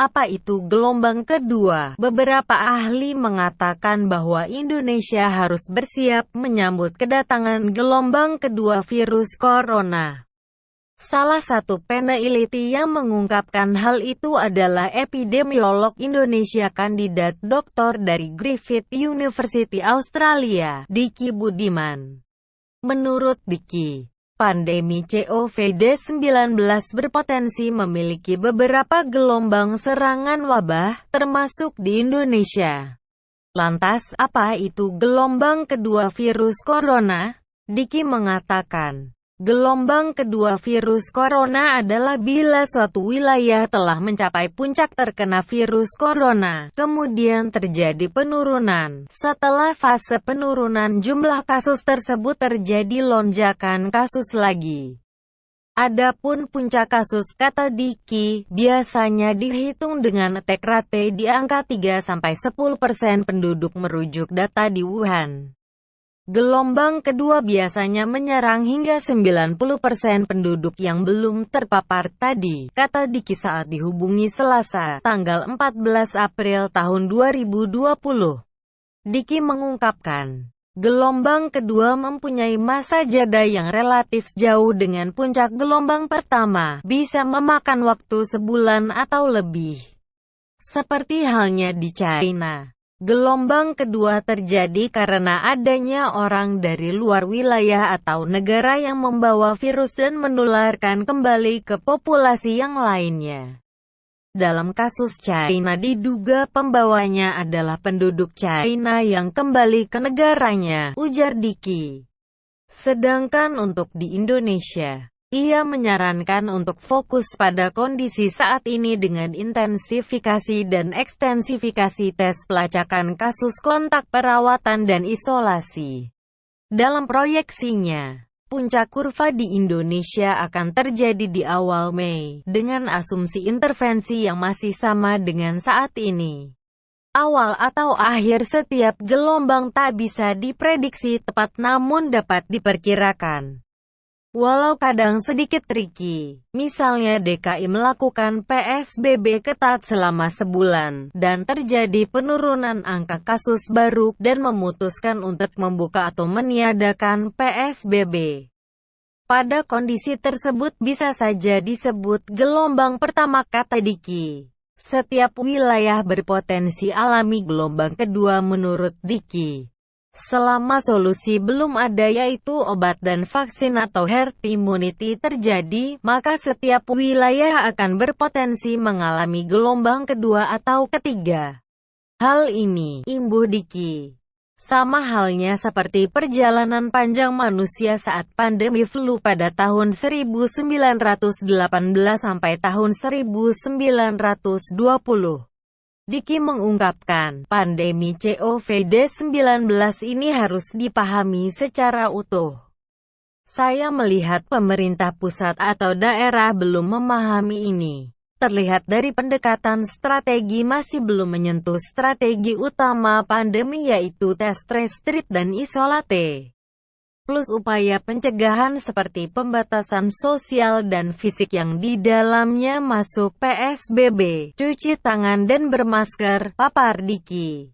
Apa itu gelombang kedua? Beberapa ahli mengatakan bahwa Indonesia harus bersiap menyambut kedatangan gelombang kedua virus corona. Salah satu peneliti yang mengungkapkan hal itu adalah epidemiolog Indonesia kandidat doktor dari Griffith University Australia, Diki Budiman. Menurut Diki, pandemi COVID-19 berpotensi memiliki beberapa gelombang serangan wabah, termasuk di Indonesia. Lantas, apa itu gelombang kedua virus corona? Diki mengatakan, gelombang kedua virus corona adalah bila suatu wilayah telah mencapai puncak terkena virus corona, kemudian terjadi penurunan. Setelah fase penurunan jumlah kasus tersebut terjadi lonjakan kasus lagi. Adapun puncak kasus, kata Diki, biasanya dihitung dengan attack rate di angka 3-10% penduduk merujuk data di Wuhan. Gelombang kedua biasanya menyerang hingga 90% penduduk yang belum terpapar tadi, kata Diki saat dihubungi Selasa, tanggal 14 April tahun 2020. Diki mengungkapkan, gelombang kedua mempunyai masa jeda yang relatif jauh dengan puncak gelombang pertama, bisa memakan waktu sebulan atau lebih. Seperti halnya di China. Gelombang kedua terjadi karena adanya orang dari luar wilayah atau negara yang membawa virus dan menularkan kembali ke populasi yang lainnya. Dalam kasus China diduga pembawanya adalah penduduk China yang kembali ke negaranya, ujar Diki. Sedangkan untuk di Indonesia, ia menyarankan untuk fokus pada kondisi saat ini dengan intensifikasi dan ekstensifikasi tes pelacakan kasus kontak perawatan dan isolasi. Dalam proyeksinya, puncak kurva di Indonesia akan terjadi di awal Mei, dengan asumsi intervensi yang masih sama dengan saat ini. Awal atau akhir setiap gelombang tak bisa diprediksi tepat namun dapat diperkirakan. Walau kadang sedikit tricky, misalnya DKI melakukan PSBB ketat selama sebulan, dan terjadi penurunan angka kasus baru, dan memutuskan untuk membuka atau meniadakan PSBB. Pada kondisi tersebut bisa saja disebut gelombang pertama, kata Diki. Setiap wilayah berpotensi alami gelombang kedua menurut Diki. Selama solusi belum ada yaitu obat dan vaksin atau herd immunity terjadi, maka setiap wilayah akan berpotensi mengalami gelombang kedua atau ketiga. Hal ini, imbuh Diki, sama halnya seperti perjalanan panjang manusia saat pandemi flu pada tahun 1918 sampai tahun 1920. Diki mengungkapkan, pandemi COVID-19 ini harus dipahami secara utuh. Saya melihat pemerintah pusat atau daerah belum memahami ini. Terlihat dari pendekatan strategi masih belum menyentuh strategi utama pandemi yaitu tes, trace, treat, dan isolate. Plus upaya pencegahan seperti pembatasan sosial dan fisik yang di dalamnya masuk PSBB, cuci tangan dan bermasker, papar Diki.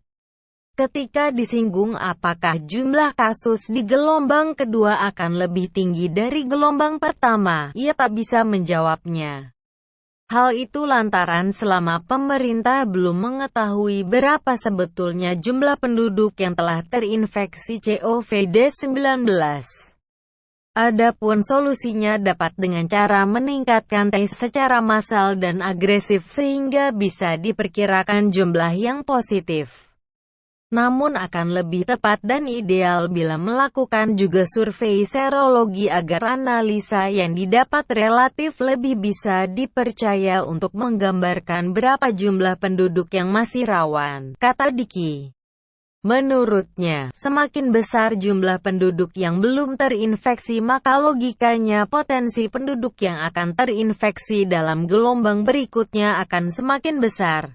Ketika disinggung apakah jumlah kasus di gelombang kedua akan lebih tinggi dari gelombang pertama, ia tak bisa menjawabnya. Hal itu lantaran selama pemerintah belum mengetahui berapa sebetulnya jumlah penduduk yang telah terinfeksi COVID-19. Adapun solusinya dapat dengan cara meningkatkan tes secara massal dan agresif sehingga bisa diperkirakan jumlah yang positif. Namun akan lebih tepat dan ideal bila melakukan juga survei serologi agar analisa yang didapat relatif lebih bisa dipercaya untuk menggambarkan berapa jumlah penduduk yang masih rawan, kata Diki. Menurutnya, semakin besar jumlah penduduk yang belum terinfeksi maka logikanya potensi penduduk yang akan terinfeksi dalam gelombang berikutnya akan semakin besar.